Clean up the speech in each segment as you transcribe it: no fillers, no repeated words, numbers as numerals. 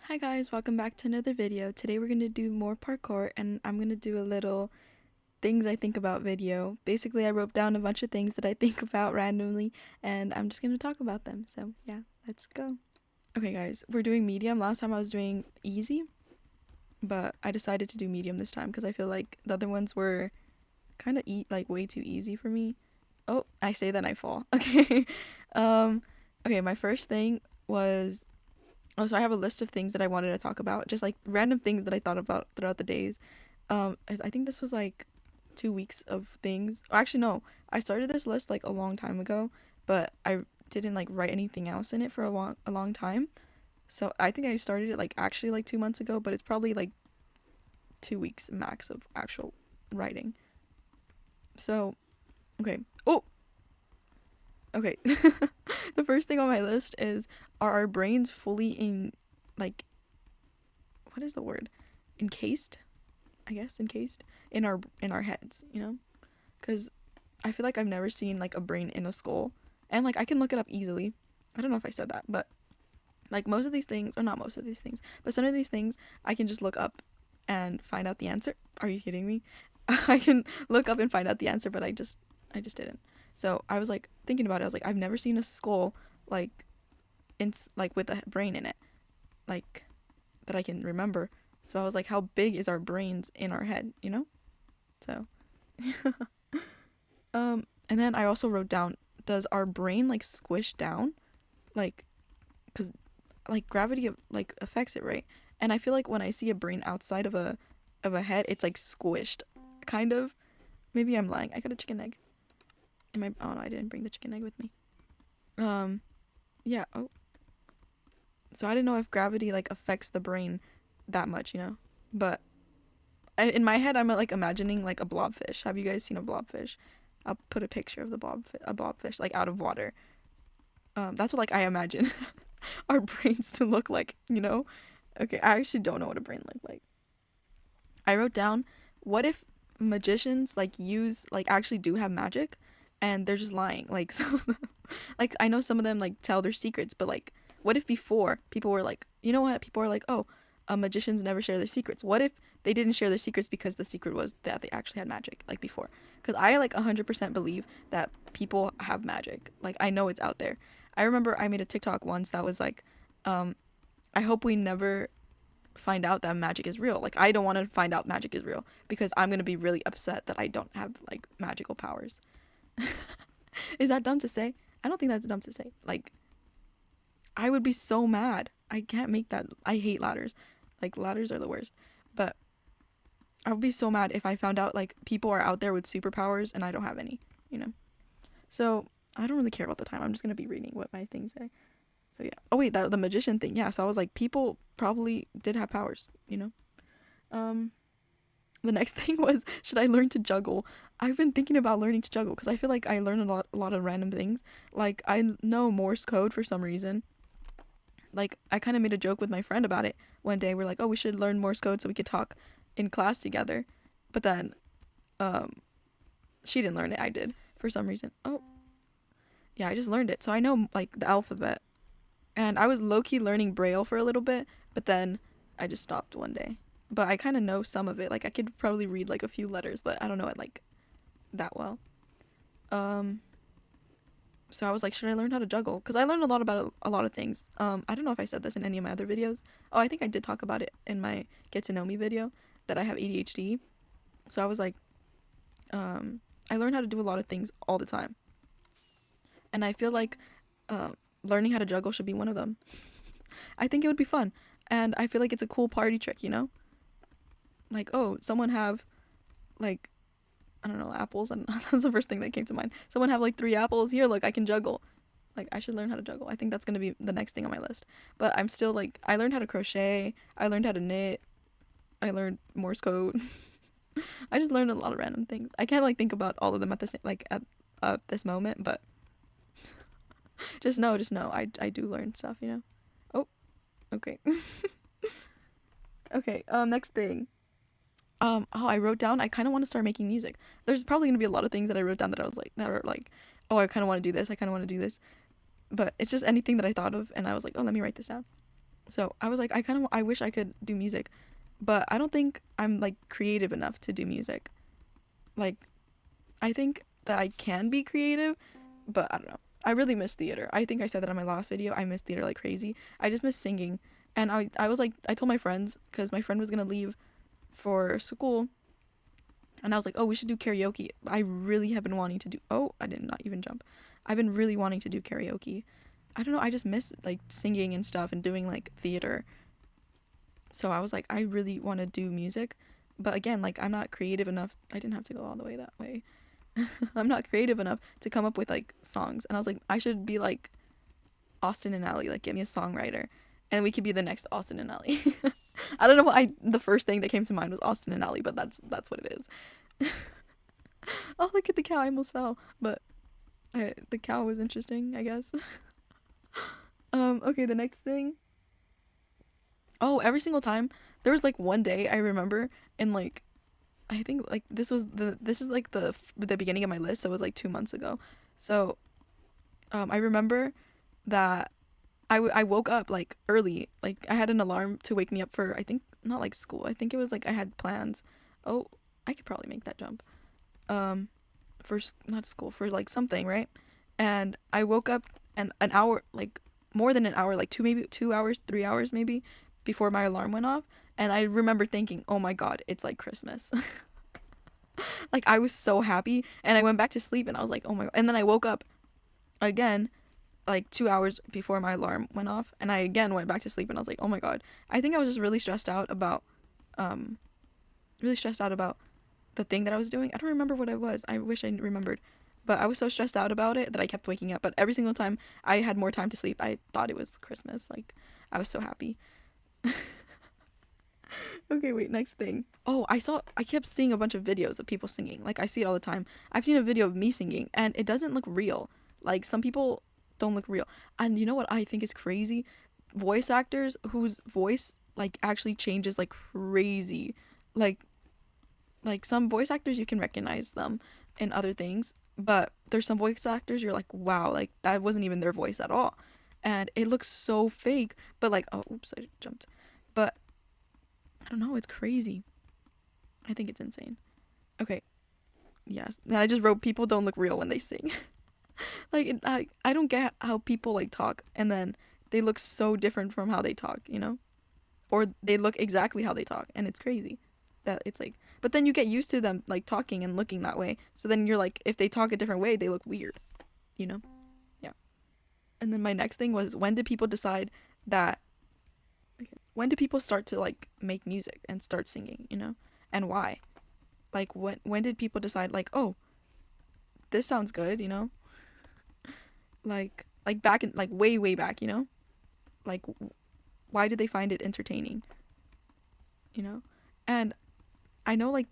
Hi guys, welcome back to another video. Today we're going to do more parkour and I'm going to do a little things I think about video. Basically, I wrote down a bunch of things that I think about randomly and I'm just going to talk about them. So yeah, let's go. Okay guys, we're doing medium. Last time I was doing easy, but I decided to do medium this time because I feel like the other ones were kind of way too easy for me. Oh, I say that I fall. Okay. Okay, my first thing was so I have a list of things that I wanted to talk about, just like random things that I thought about throughout the days. I think this was like 2 weeks of things. Actually, no, I started this list like a long time ago, but I didn't like write anything else in it for a long time. So I think I started it like actually like 2 months ago, but it's probably like 2 weeks max of actual writing. So, okay. Oh, okay. The first thing on my list is, are our brains fully like, what is the word? Encased? I guess encased in our heads, Because I feel like I've never seen like a brain in a skull, and like I can look it up easily. I don't know if I said that, but like most of these things, or not most of these things, but some of these things I can just look up and find out the answer. Are you kidding me? I can look up and find out the answer, but I just didn't. So I was like thinking about it. I was like, I've never seen a skull like like with a brain in it, like that I can remember. So I was like, how big is our brains in our head? So and then I also wrote down, does our brain like squish down? Like, cuz like gravity like affects it, right? And I feel like when I see a brain outside of a head, it's like squished, kind of. Maybe I'm lying. I got a chicken egg. Oh no, I didn't bring the chicken egg with me. Yeah. Oh, so I didn't know if gravity like affects the brain that much. But in my head, I'm like imagining like a blobfish. Have you guys seen a blobfish? I'll put a picture of a blobfish like out of water. That's what like I imagine our brains to look like. Okay, I actually don't know what a brain looked like. I wrote down, what if magicians actually do have magic, and they're just lying? Like, so, like I know some of them like tell their secrets, but like, what if before people were like, you know what? People were like, oh, magicians never share their secrets. What if they didn't share their secrets because the secret was that they actually had magic, like before? Because I like 100% believe that people have magic. Like I know it's out there. I remember I made a TikTok once that was like, I hope we never find out that magic is real. Like I don't want to find out magic is real because I'm going to be really upset that I don't have like magical powers. Is that dumb to say? I don't think that's dumb to say. Like I would be so mad. I can't make that. I hate ladders. Like ladders are the worst. But I would be so mad if I found out like people are out there with superpowers and I don't have any. So I don't really care about the time. I'm just going to be reading what my things say. So yeah. Oh wait, the magician thing. Yeah, so I was like, people probably did have powers. Um the next thing was, should I learn to juggle? I've been thinking about learning to juggle because I feel like I learn a lot of random things. Like I know Morse code for some reason. Like I kind of made a joke with my friend about it one day. We're like, oh, we should learn Morse code so we could talk in class together. But then she didn't learn it. I did for some reason. Oh, yeah, I just learned it. So I know like the alphabet. And I was low-key learning Braille for a little bit, but then I just stopped one day. But I kind of know some of it. Like I could probably read like a few letters, but I don't know it like that well. Um so I was like, should I learn how to juggle? Because I learned a lot about a lot of things. I don't know if I said this in any of my other videos. Oh, I think I did talk about it in my Get to Know Me video, that I have ADHD. So I was like, I learned how to do a lot of things all the time. And I feel like learning how to juggle should be one of them. I think it would be fun. And I feel like it's a cool party trick. Like, oh, someone have like, I don't know, apples, and that's the first thing that came to mind. Someone have like 3 apples. Here, look, I can juggle. Like I should learn how to juggle. I think that's gonna be the next thing on my list. But I'm still like, I learned how to crochet, I learned how to knit, I learned Morse code. I just learned a lot of random things. I can't like think about all of them at the same, like at this moment, but just know I do learn stuff. Oh, okay. Okay, next thing. Oh, I wrote down, I kind of want to start making music. There's probably going to be a lot of things that I wrote down that I was like, that are like, oh, I kind of want to do this. I kind of want to do this. But it's just anything that I thought of, and I was like, oh, let me write this down. So I was like, I wish I could do music, but I don't think I'm like creative enough to do music. Like, I think that I can be creative, but I don't know. I really miss theater. I think I said that on my last video. I miss theater like crazy. I just miss singing. And I was like, I told my friends, because my friend was going to leave for school. And I was like, oh, we should do karaoke. I really have been wanting to do, oh, I did not even jump. I've been really wanting to do karaoke. I don't know. I just miss like singing and stuff and doing like theater. So I was like, I really want to do music. But again, like, I'm not creative enough. I didn't have to go all the way that way. I'm not creative enough to come up with like songs. And I was like, I should be like Austin and Ally, like get me a songwriter and we could be the next Austin and Ally. I don't know why the first thing that came to mind was Austin and Ally, but that's what it is. Oh, look at the cow, I almost fell. But the cow was interesting, I guess. Okay, the next thing. Oh, every single time there was like one day I remember, and like I think like this is like the beginning of my list, so it was like 2 months ago. So I remember that I woke up like early. Like I had an alarm to wake me up for, I think, not like school. I think it was like I had plans. Oh, I could probably make that jump. For not school, for like something, right? And I woke up and an hour, like more than an hour, like maybe 2 hours, 3 hours maybe before my alarm went off. And I remember thinking, oh my God, it's like Christmas. Like I was so happy, and I went back to sleep and I was like, oh my God. And then I woke up again like 2 hours before my alarm went off, and I again went back to sleep and I was like, oh my God. I think I was just um really stressed out about the thing that I was doing. I don't remember what it was. I wish I remembered. But I was so stressed out about it that I kept waking up. But every single time I had more time to sleep, I thought it was Christmas. Like, I was so happy. Okay, wait, next thing. Oh, I kept seeing a bunch of videos of people singing. Like, I see it all the time. I've seen a video of me singing, and it doesn't look real. Like, some people don't look real. And you know what I think is crazy? Voice actors whose voice, like, actually changes like crazy. Like, some voice actors, you can recognize them in other things, but there's some voice actors you're like, wow, like, that wasn't even their voice at all. And it looks so fake, but like, oh, oops, I jumped. But I don't know, it's crazy. I think it's insane. Okay, yes. And I just wrote, people don't look real when they sing. Like, I don't get how people like talk and then they look so different from how they talk, you know? Or they look exactly how they talk, and it's crazy that it's like, but then you get used to them like talking and looking that way, so then you're like, if they talk a different way, they look weird, you know? Yeah. And then my next thing was, when did people decide that, okay, when do people start to like make music and start singing, you know? And why? Like, when did people decide like, oh, this sounds good, you know? Like back in, like, way back, you know? Like, why did they find it entertaining, you know? And I know like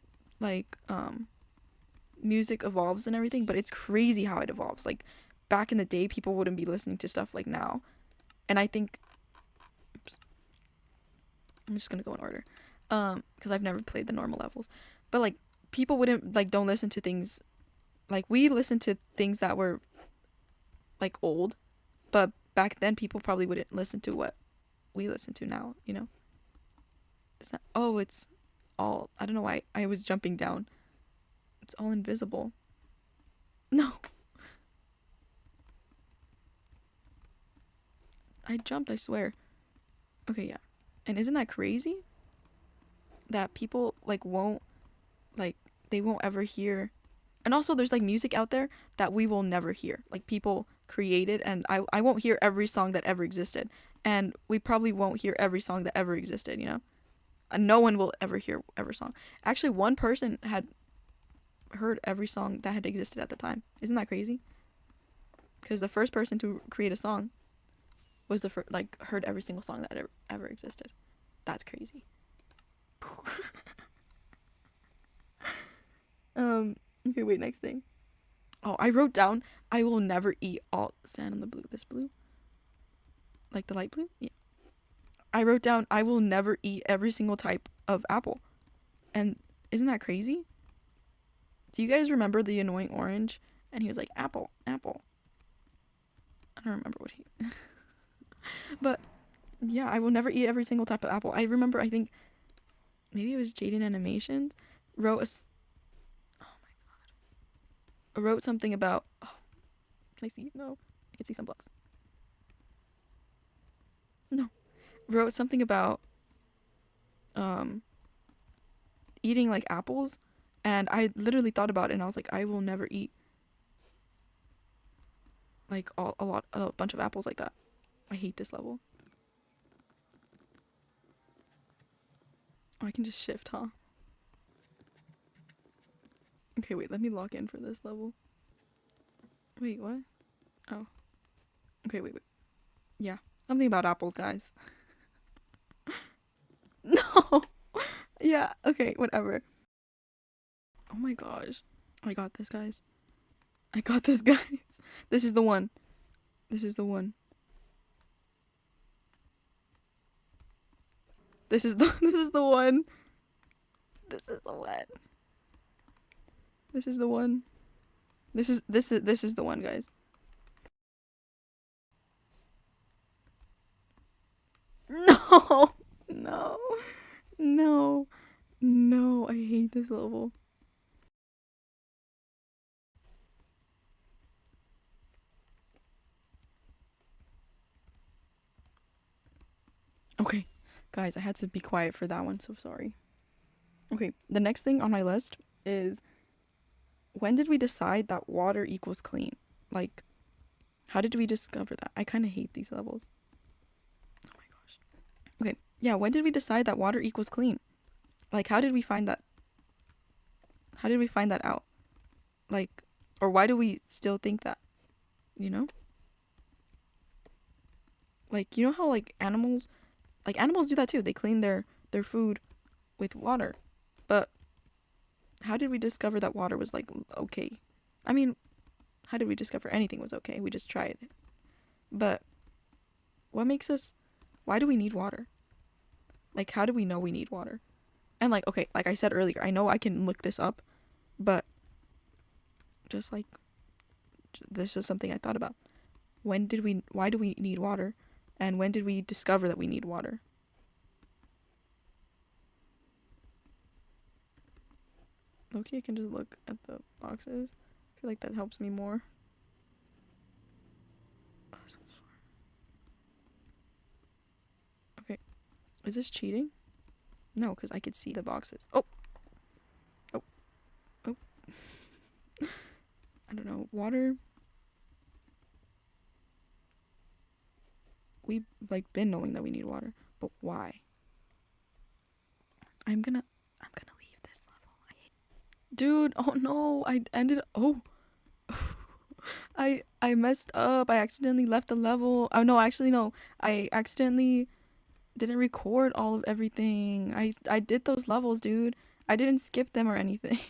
music evolves and everything, but it's crazy how it evolves. Like, back in the day, people wouldn't be listening to stuff like now. And I think, oops, I'm just gonna go in order, because I've never played the normal levels. But like, people wouldn't, like, don't listen to things, like, we listen to things that were like old, but back then people probably wouldn't listen to what we listen to now, you know? It's not, oh, it's all, I don't know why I was jumping down. It's all invisible. No. I jumped, I swear. Okay, yeah. And isn't that crazy? That people like won't, like, they won't ever hear. And also there's like music out there that we will never hear. Like, people created, and I won't hear every song that ever existed. And we probably won't hear every song that ever existed, you know? No one will ever hear every song. Actually, one person had heard every song that had existed at the time. Isn't that crazy? Because the first person to create a song was the first, like, heard every single song that ever existed. That's crazy. Okay, wait, next thing. Oh, I wrote down, I will never eat all, stand on the blue, this blue? Like the light blue? Yeah. I wrote down, I will never eat every single type of apple. And isn't that crazy? Do you guys remember the annoying orange? And he was like, apple, apple. I don't remember what he... But Yeah, I will never eat every single type of apple. I remember, I think maybe it was Jaden Animations wrote wrote something about. Oh, can I see? No, I can see some blocks. No, wrote something about um eating like apples, and I literally thought about it, and I was like, I will never eat like a bunch of apples like that. I hate this level. Oh, I can just shift, huh? Okay, wait, let me lock in for this level. Wait, what? Oh, okay, wait. Yeah, something about apples, guys. No. Yeah, okay, whatever. Oh my gosh. I got this, guys. I got this, guys. This is the one. This is the one. This is the this is the one. This is the one. This is the one. This is the one, guys. No. No. No. No. I hate this level. Okay. Guys, I had to be quiet for that one, so sorry. Okay, the next thing on my list is, when did we decide that water equals clean? Like, how did we discover that? I kind of hate these levels. Oh my gosh. Okay, yeah, when did we decide that water equals clean? Like, how did we find that? How did we find that out? Like, or why do we still think that? You know? Like, you know how like animals do that too. They clean their food with water. But how did we discover that water was like okay? I mean, how did we discover anything was okay? We just tried it. But what makes us, why do we need water? Like, how do we know we need water? And like, okay, like I said earlier, I know I can look this up, but just like, this is something I thought about. Why do we need water? And when did we discover that we need water? Okay, I can just look at the boxes. I feel like that helps me more. Oh, this one's far. Okay, is this cheating? No, because I could see the boxes. Oh, oh, oh. I don't know. Water. We've like been knowing that we need water, but why? I'm gonna leave this level. Dude, oh no, I ended. Oh, I messed up. I accidentally left the level. Oh no, actually no. I accidentally didn't record all of everything. I did those levels, dude. I didn't skip them or anything.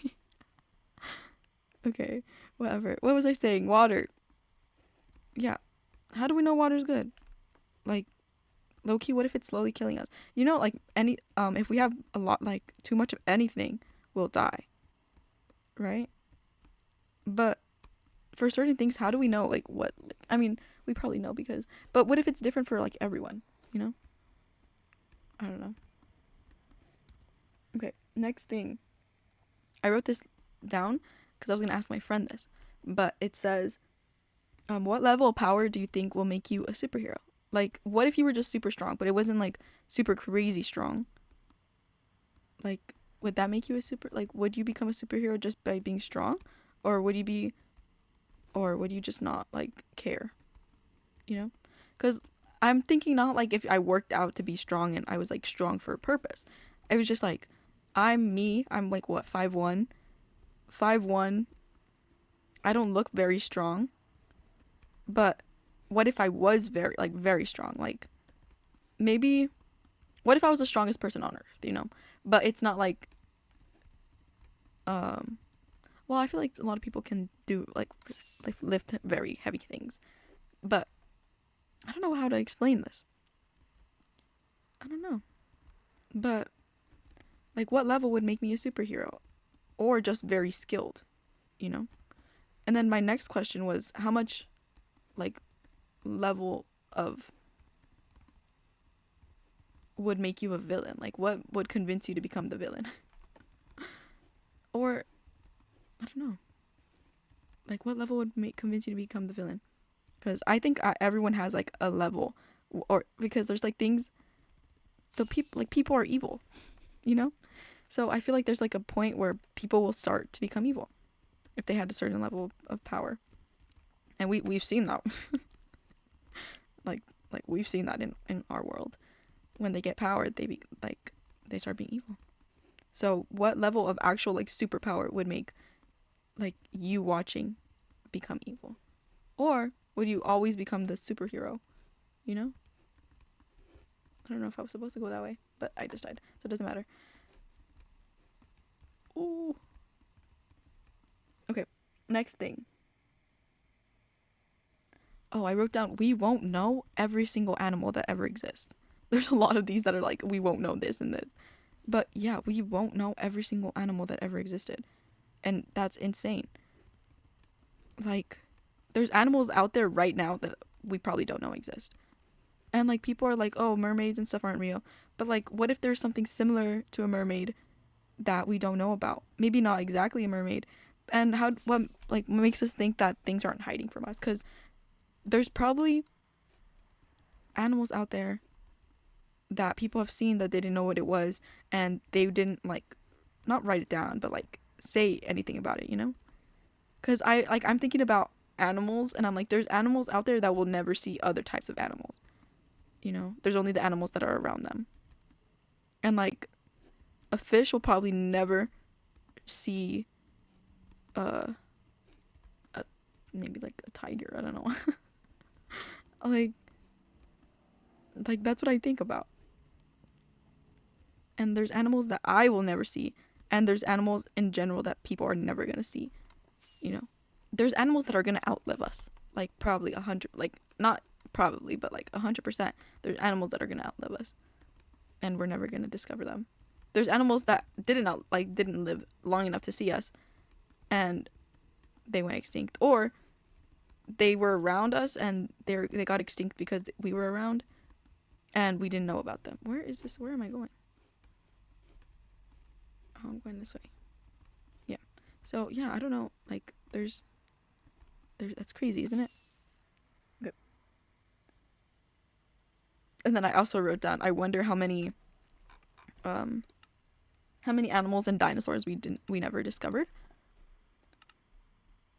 Okay, whatever. What was I saying? Water. Yeah. How do we know water's good? Like, low key, what if it's slowly killing us? You know, like if we have a lot, like too much of anything, we'll die, right? But for certain things, how do we know like what? Like, I mean, we probably know because, but what if it's different for like everyone? You know? I don't know. Okay, next thing. I wrote this down because I was gonna ask my friend this, but it says, what level of power do you think will make you a superhero? Like, what if you were just super strong, but it wasn't like super crazy strong? Like, would that make you a super? Like, would you become a superhero just by being strong, or would you be, or would you just not like care? You know, because I'm thinking not like if I worked out to be strong and I was like strong for a purpose. It was just like, I'm me. I'm like what 5'1", 5'1". I don't look very strong, but what if I was very strong? Like, maybe, what if I was the strongest person on earth, you know? But it's not like, um well, I feel like a lot of people can do like lift very heavy things. But I don't know how to explain this. I don't know. But like, what level would make me a superhero, or just very skilled, you know? And then my next question was, how much like level of would make you a villain? Like, what would convince you to become the villain? Or, I don't know. Like, what level would convince you to become the villain? Because I think everyone has, like, a level. Or, because there's, like, things, people are evil, you know? So I feel like there's, like, a point where people will start to become evil if they had a certain level of power. And we've seen that. like we've seen that in our world. When they get power, they start being evil. So what level of actual, like, superpower would make, like, you watching become evil? Or would you always become the superhero? You know? I don't know if I was supposed to go that way, but I just died, so it doesn't matter. Ooh. Okay, next thing. Oh, I wrote down, we won't know every single animal that ever exists. There's a lot of these that are like, we won't know this and this. But yeah, we won't know every single animal that ever existed. And that's insane. Like, there's animals out there right now that we probably don't know exist. And, like, people are like, oh, mermaids and stuff aren't real. But, like, what if there's something similar to a mermaid that we don't know about? Maybe not exactly a mermaid. And what makes us think that things aren't hiding from us? Because there's probably animals out there that people have seen that they didn't know what it was, and they didn't, like, not write it down, but, like, say anything about it, you know? Because I'm thinking about animals, and I'm like, there's animals out there that will never see other types of animals, you know? There's only the animals that are around them. And, like, a fish will probably never see maybe, like, a tiger, I don't know. like that's what I think about. And there's animals that I will never see, and there's animals in general that people are never gonna see, you know? There's animals that are gonna outlive us, like, probably 100, like, not probably, but, like, 100%. There's animals that are gonna outlive us, and we're never gonna discover them. There's animals that didn't live long enough to see us, and they went extinct, or they were around us and they got extinct because we were around and we didn't know about them. Where am I going? Oh, I'm going this way. Yeah. So yeah, I don't know, like, there's that's crazy, isn't it? Okay. And then I also wrote down, I wonder how many animals and dinosaurs we never discovered.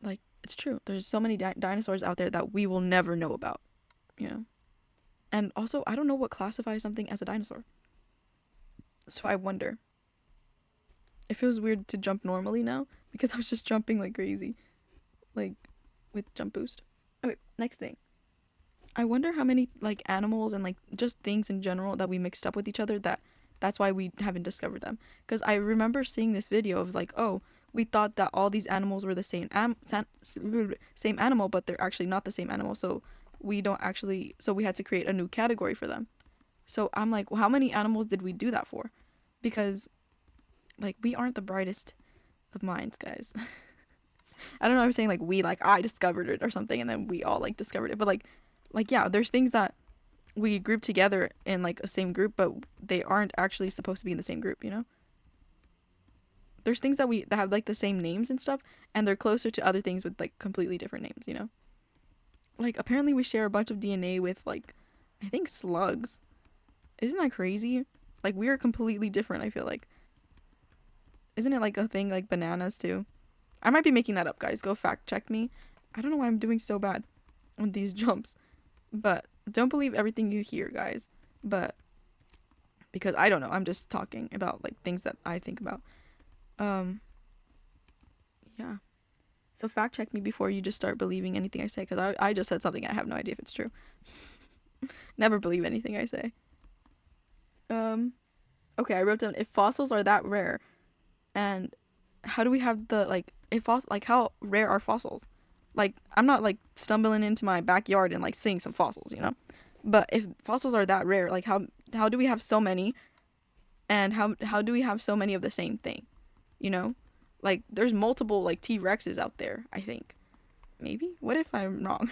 Like, it's true. There's so many dinosaurs out there that we will never know about, you know? And also, I don't know what classifies something as a dinosaur. So I wonder. It feels weird to jump normally now because I was just jumping like crazy, like, with jump boost. Okay, next thing. I wonder how many, like, animals and, like, just things in general that we mixed up with each other that's why we haven't discovered them. Because I remember seeing this video of, like, oh, we thought that all these animals were the same animal, but they're actually not the same animal. So we had to create a new category for them. So I'm like, well, how many animals did we do that for? Because, like, we aren't the brightest of minds, guys. I don't know, I'm saying, like, I discovered it or something, and then we all, like, discovered it. But, like, yeah, there's things that we group together in, like, a same group, but they aren't actually supposed to be in the same group, you know? There's things that have, like, the same names and stuff, and they're closer to other things with, like, completely different names, you know? Like, apparently we share a bunch of DNA with, like, I think slugs. Isn't that crazy? Like, we are completely different, I feel like. Isn't it, like, a thing, like, bananas, too? I might be making that up, guys. Go fact check me. I don't know why I'm doing so bad on these jumps. But don't believe everything you hear, guys. But, because I don't know. I'm just talking about, like, things that I think about. Yeah. So fact check me before you just start believing anything I say, because I just said something and I have no idea if it's true. Never believe anything I say. Okay, I wrote down, if fossils are that rare, and how do we have how rare are fossils? Like, I'm not, like, stumbling into my backyard and, like, seeing some fossils, you know? But if fossils are that rare, like, how do we have so many, and how do we have so many of the same thing, you know? Like, there's multiple, like, T-Rexes out there, I think. Maybe? What if I'm wrong?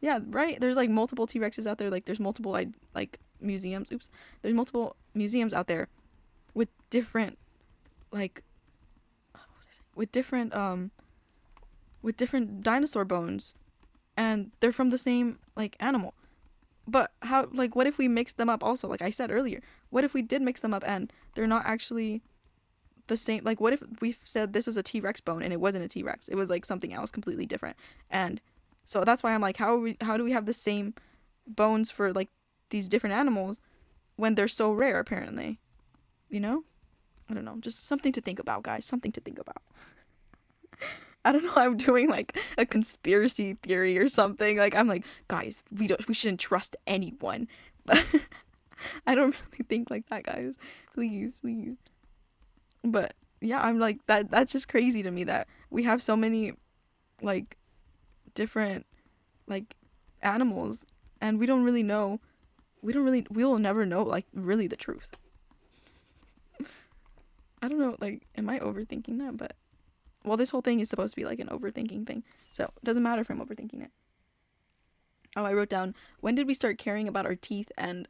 Yeah, right? There's, like, multiple T-Rexes out there. Like, there's multiple, like, museums. Oops. There's multiple museums out there with different like with different with different dinosaur bones, and they're from the same like animal. But how, like, what if we mixed them up also? Like I said earlier, what if we did mix them up and they're not actually the same? Like, what if we said this was a T-Rex bone and it wasn't a T-Rex? It was like something else completely different. And so that's why I'm like, how do we have the same bones for like these different animals when they're so rare apparently? You know? I don't know. Just something to think about, guys. Something to think about. I don't know. I'm doing like a conspiracy theory or something. Like I'm like, guys, we shouldn't trust anyone. But I don't really think like that, guys. Please, please. But yeah, I'm like that. That's just crazy to me that we have so many like different like animals, and we don't really know. We will never know like really the truth. I don't know. Like, am I overthinking that? But well, this whole thing is supposed to be like an overthinking thing, so it doesn't matter if I'm overthinking it. Oh, I wrote down, when did we start caring about our teeth and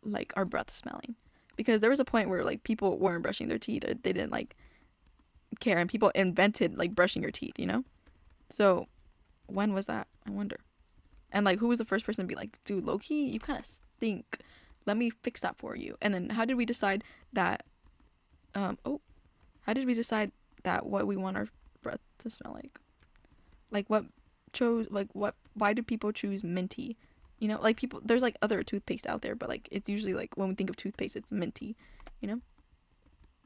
like our breath smelling? Because there was a point where like people weren't brushing their teeth, or they didn't like care, and people invented like brushing your teeth, you know? So when was that? I wonder. And like, who was the first person to be like, dude, low-key, you kind of stink, let me fix that for you? And then how did we decide that how did we decide that what we want our breath to smell like? Like what chose, like what, why do people choose minty? You know, like people, there's like other toothpaste out there, but like it's usually like when we think of toothpaste, it's minty, you know?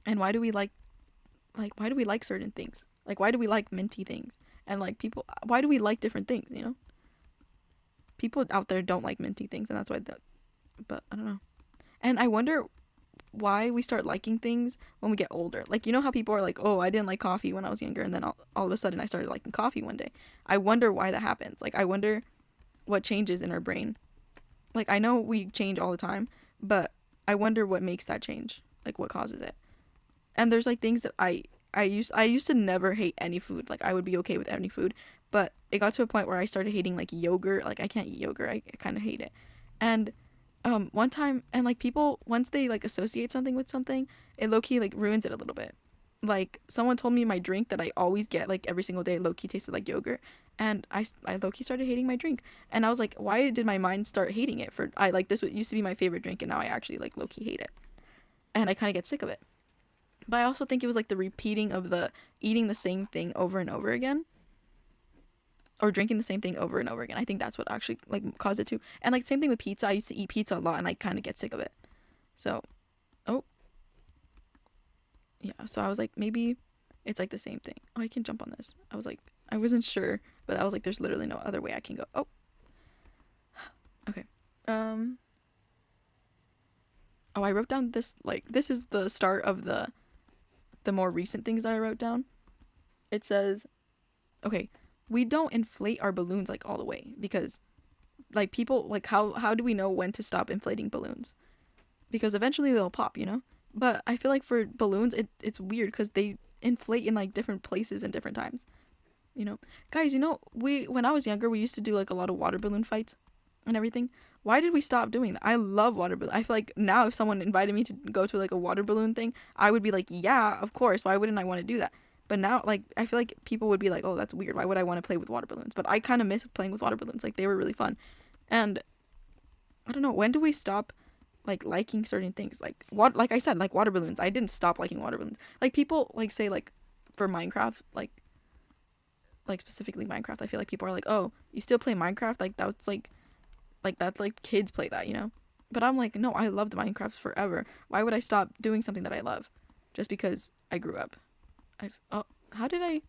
And why do we why do we like certain things? Like why do we like minty things? And like people, why do we like different things, you know? People out there don't like minty things, and that's why but I don't know. And I wonder why we start liking things when we get older. Like, you know how people are like, oh, I didn't like coffee when I was younger, and then all of a sudden I started liking coffee one day. I wonder why that happens. Like, I wonder what changes in our brain. Like, I know we change all the time, but I wonder what makes that change. Like, what causes it. And there's like things that I used to never hate any food. Like, I would be okay with any food, but it got to a point where I started hating like yogurt. Like, I can't eat yogurt. I kind of hate it. And one time, and like people, once they like associate something with something, it low-key like ruins it a little bit. Like someone told me my drink that I always get like every single day low-key tasted like yogurt, and I low-key started hating my drink. And I was like, why did my mind start hating it? For I like, this used to be my favorite drink, and now I actually like low-key hate it, and I kind of get sick of it. But I also think it was like the repeating of the eating the same thing over and over again, or drinking the same thing over and over again. I think that's what actually like caused it too. And like same thing with pizza. I used to eat pizza a lot, and I kind of get sick of it. So, oh, yeah. So I was like, maybe it's like the same thing. Oh, I can jump on this. I was like, I wasn't sure, but I was like, there's literally no other way I can go. Oh, okay. Oh, I wrote down this, like, this is the start of the more recent things that I wrote down. It says, okay, we don't inflate our balloons like all the way, because like people, like how do we know when to stop inflating balloons? Because eventually they'll pop, you know? But I feel like for balloons it's weird because they inflate in like different places and different times, you know? Guys, you know, when I was younger, we used to do like a lot of water balloon fights and everything. Why did we stop doing that? I love water balloon. I feel like now if someone invited me to go to like a water balloon thing, I would be like, yeah, of course. Why wouldn't I want to do that? But now, like, I feel like people would be like, oh, that's weird. Why would I want to play with water balloons? But I kind of miss playing with water balloons. Like, they were really fun. And I don't know, when do we stop, like, liking certain things? Like I said, like water balloons. I didn't stop liking water balloons. Like, people, like, say, like, for Minecraft, like specifically Minecraft, I feel like people are like, oh, you still play Minecraft? Like, that's, like, that's, like, kids play that, you know? But I'm like, no, I loved Minecraft forever. Why would I stop doing something that I love just because I grew up? How did I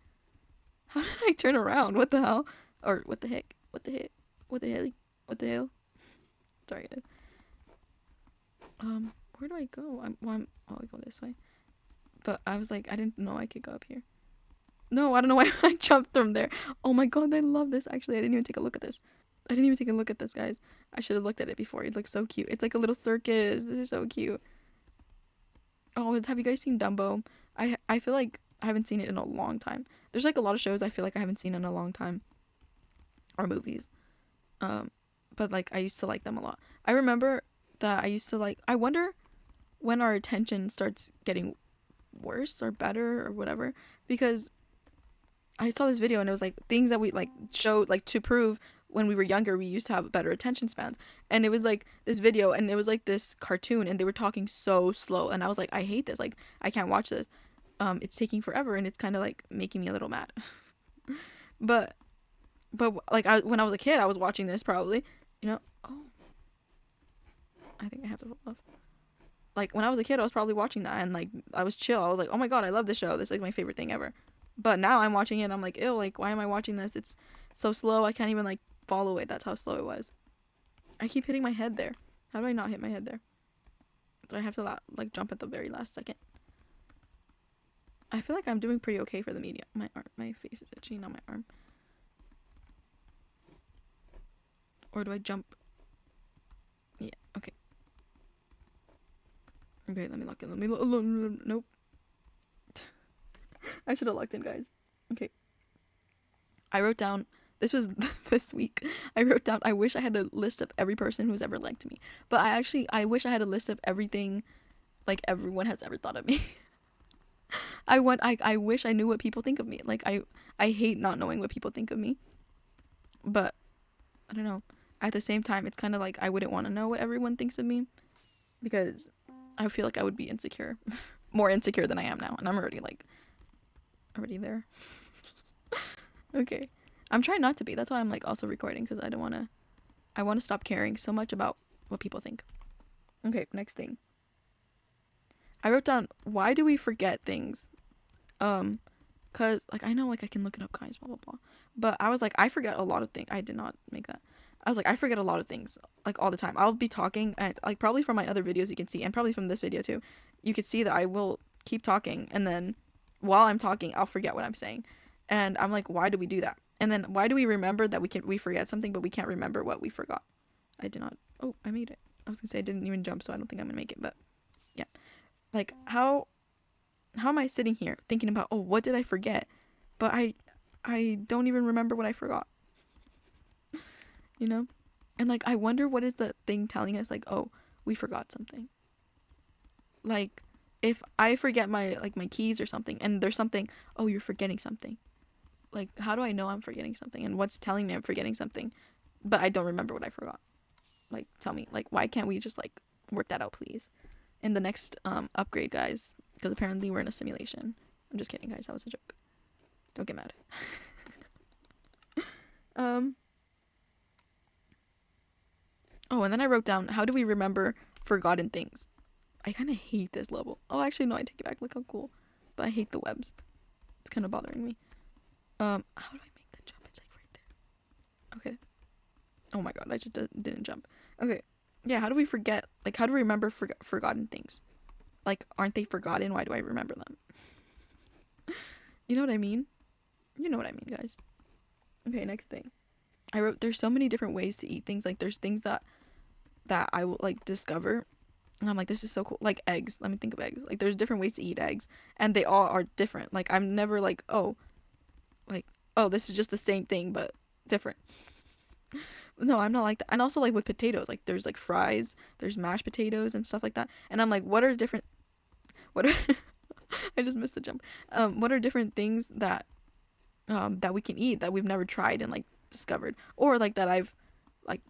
turn around? What the hell? Or what the heck? What the heck? What the hell? What the hell? Sorry, guys. Where do I go? I go this way. But I was like, I didn't know I could go up here. No, I don't know why I jumped from there. Oh my god, I love this. Actually, I didn't even take a look at this. Guys. I should have looked at it before. It looks so cute. It's like a little circus. This is so cute. Oh, have you guys seen Dumbo? I feel like I haven't seen it in a long time. There's like a lot of shows I feel like I haven't seen in a long time, or movies. But like I used to like them a lot. I remember that I used to like. I wonder when our attention starts getting worse or better or whatever, because I saw this video and it was like things that we like showed like to prove when we were younger we used to have better attention spans, and it was like this video and it was like this cartoon and they were talking so slow and I was like, I hate this, like I can't watch this. It's taking forever and it's kind of like making me a little mad. but like when I was a kid I was watching this probably, you know. Oh, I think I have to fall off. Like when I was a kid I was probably watching that and like I was chill, I was like, oh my god, I love this show, this is like my favorite thing ever. But now I'm watching it and I'm like, ew, like why am I watching this? It's so slow, I can't even like follow it. That's how slow it was. I keep hitting my head there. How do I not hit my head there? Do I have to like jump at the very last second? I feel like I'm doing pretty okay for the medium. My face is itchy, not my arm. Or do I jump? Yeah, okay. Okay, let me lock in. Nope. I should have locked in, guys. Okay. I wrote down, this was this week. I wrote down, I wish I had a list of every person who's ever liked me. But I wish I had a list of everything like everyone has ever thought of me. I wish I knew what people think of me. Like I hate not knowing what people think of me. But I don't know. At the same time, it's kind of like I wouldn't want to know what everyone thinks of me because I feel like I would be insecure. More insecure than I am now, and I'm already there. Okay. I'm trying not to be. That's why I'm like also recording, because I want to stop caring so much about what people think. Okay, next thing. I wrote down, why do we forget things? Cause like I know like I can look it up, guys, blah blah blah. But I was like, I forget a lot of things. I did not make that. I was like, I forget a lot of things like all the time. I'll be talking and like probably from my other videos you can see, and probably from this video too, you could see that I will keep talking and then while I'm talking I'll forget what I'm saying. And I'm like, why do we do that? And then why do we remember that we forget something but we can't remember what we forgot? I did not. Oh, I made it. I was gonna say I didn't even jump, so I don't think I'm gonna make it, but yeah. Like how am I sitting here thinking about, oh, what did I forget? But I don't even remember what I forgot. You know? And like I wonder what is the thing telling us like, oh, we forgot something. Like if I forget my keys or something and there's something, oh, you're forgetting something. Like how do I know I'm forgetting something and what's telling me I'm forgetting something but I don't remember what I forgot? Like tell me, like why can't we just like work that out, please? In the next upgrade, guys, because apparently we're in a simulation. I'm just kidding, guys, that was a joke. Don't get mad. Oh, and then I wrote down, how do we remember forgotten things? I kind of hate this level. Oh, actually, no, I take it back. Look how cool. But I hate the webs. It's kind of bothering me. How do I make the jump? It's like right there. Okay. Oh my god, I just didn't jump. Okay. Yeah, how do we forget? Like, how do we remember forgotten things? Like, aren't they forgotten? Why do I remember them? You know what I mean? You know what I mean, guys. Okay, next thing. I wrote, there's so many different ways to eat things. Like, there's things that I will, like, discover. And I'm like, this is so cool. Like, eggs. Let me think of eggs. Like, there's different ways to eat eggs. And they all are different. Like, I'm never like, oh, this is just the same thing, but different. No, I'm not like that. And also, like, with potatoes. Like, there's, like, fries. There's mashed potatoes and stuff like that. And I'm like, what are I just missed the jump. What are different things that we can eat that we've never tried and like discovered, or like that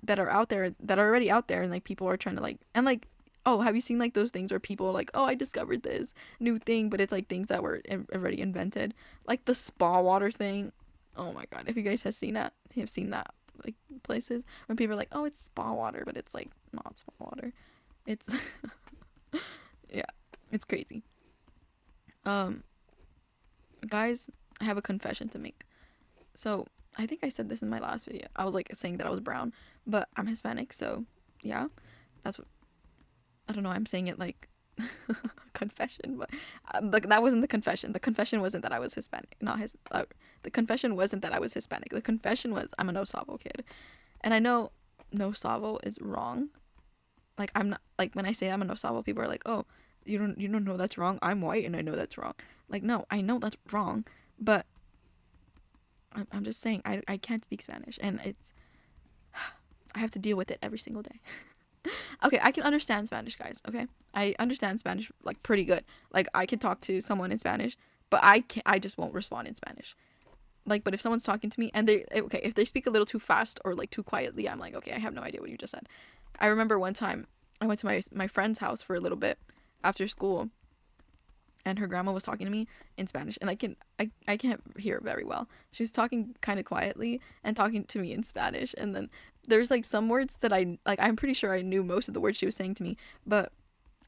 that are out there, that are already out there, and like people are trying to like, and like, oh, have you seen like those things where people are like, oh, I discovered this new thing, but it's like things that were already invented, like the spa water thing. Oh my god, if you guys have seen that like places when people are like, oh, it's spa water, but it's like not spa water. It's yeah, it's crazy. Guys, I have a confession to make. So I think I said this in my last video. I was like saying that I was brown, but I'm Hispanic, so yeah, that's what, I don't know, I'm saying it like confession, but like that wasn't the confession. The confession wasn't that I was Hispanic, the confession wasn't that I was Hispanic. The confession was I'm a No Savo kid, and I know No Savo is wrong. Like I'm not, like when I say I'm a No Savo, people are like, oh, you don't know that's wrong. I'm white and I know that's wrong. Like, no, I know that's wrong, but I'm just saying I can't speak Spanish, and it's I have to deal with it every single day. Okay, I can understand Spanish, guys. Okay, I understand Spanish like pretty good. Like I can talk to someone in Spanish, but I just won't respond in Spanish. Like, but if someone's talking to me and okay, if they speak a little too fast or like too quietly, I'm like, okay, I have no idea what you just said. I remember one time I went to my friend's house for a little bit after school, and her grandma was talking to me in Spanish, and I can't hear very well. She was talking kind of quietly and talking to me in Spanish, and then there's like some words that I'm pretty sure I knew most of the words she was saying to me, but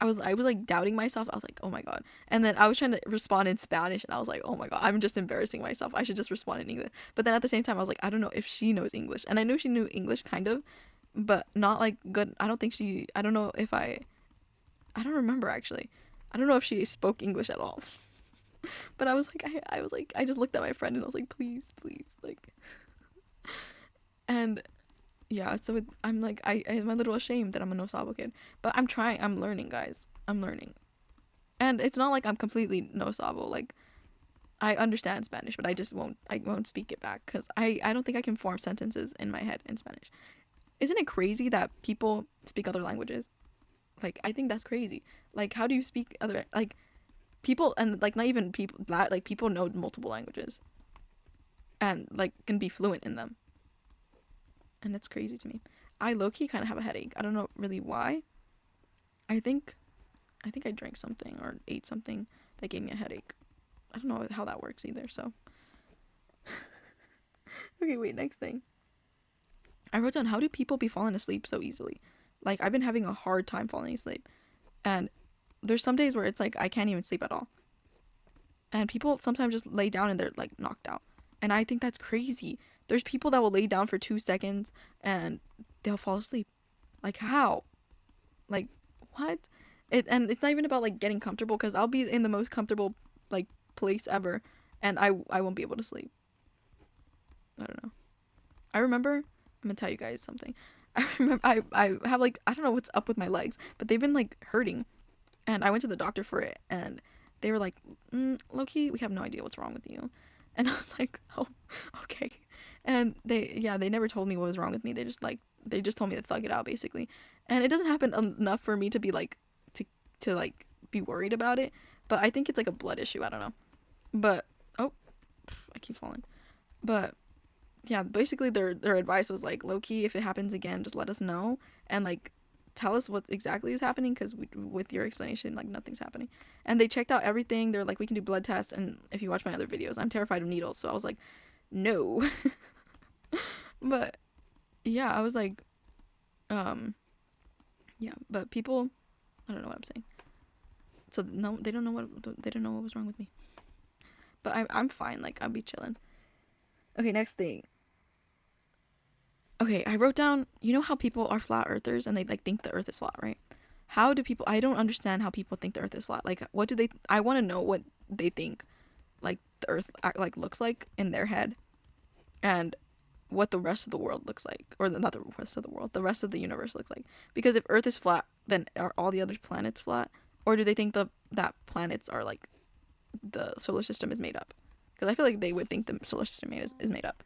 I was like doubting myself. I was like, oh my god. And then I was trying to respond in Spanish, and I was like, oh my god, I'm just embarrassing myself. I should just respond in English. But then at the same time, I was like, I don't know if she knows English. And I knew she knew English kind of, but not like good. I don't know if I don't remember actually. I don't know if she spoke English at all. But I was like, I was like, I just looked at my friend and I was like, please, please, like. And yeah, so I'm like, I'm a little ashamed that I'm a no sabo kid, but I'm trying. I'm learning, guys. I'm learning, and it's not like I'm completely no sabo. Like, I understand Spanish, but I won't speak it back because I don't think I can form sentences in my head in Spanish. Isn't it crazy that people speak other languages? Like, I think that's crazy. Like, how do you speak other, like, people, and like not even people that, like, people know multiple languages and like can be fluent in them, and it's crazy to me. I low-key kind of have a headache. I don't know really why. I think I drank something or ate something that gave me a headache. I don't know how that works either, so. Okay, wait, next thing. I wrote down, how do people be falling asleep so easily? Like, I've been having a hard time falling asleep. And there's some days where it's like I can't even sleep at all. And people sometimes just lay down and they're like knocked out. And I think that's crazy. There's people that will lay down for 2 seconds and they'll fall asleep. Like, how? Like, what? And it's not even about like getting comfortable, because I'll be in the most comfortable like place ever and I won't be able to sleep. I don't know. I remember, I'm gonna tell you guys something. I remember I have like, I don't know what's up with my legs, but they've been like hurting, and I went to the doctor for it, and they were like, low-key, we have no idea what's wrong with you. And I was like, oh, okay. And they never told me what was wrong with me. They just told me to thug it out, basically. And it doesn't happen enough for me to be like to like be worried about it, but I think it's like a blood issue. I don't know. But oh, I keep falling. But yeah, basically their advice was like, low key, if it happens again, just let us know and like tell us what exactly is happening, because with your explanation, like, nothing's happening. And they checked out everything. They're like, we can do blood tests, and if you watch my other videos, I'm terrified of needles, so I was like, no. But yeah, I was like, yeah, but people, I don't know what I'm saying. So no, they don't know what was wrong with me. But I'm fine. Like, I'll be chilling. Okay, next thing. Okay, I wrote down, you know how people are flat earthers and they like think the earth is flat, right? How do people, I don't understand how people think the earth is flat. Like, what do they, I want to know what they think like the earth like looks like in their head, and what the rest of the world looks like, or not the rest of the world, the rest of the universe looks like. Because if earth is flat, then are all the other planets flat? Or do they think that planets are like, the solar system is made up? Because I feel like they would think the solar system is made up.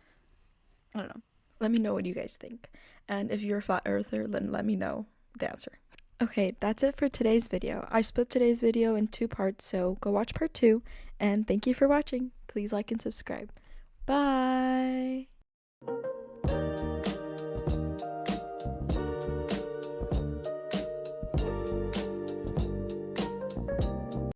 I don't know. Let me know what you guys think. And if you're a flat earther, then let me know the answer. Okay, that's it for today's video. I split today's video in 2 parts, so go watch part 2. And thank you for watching. Please like and subscribe. Bye!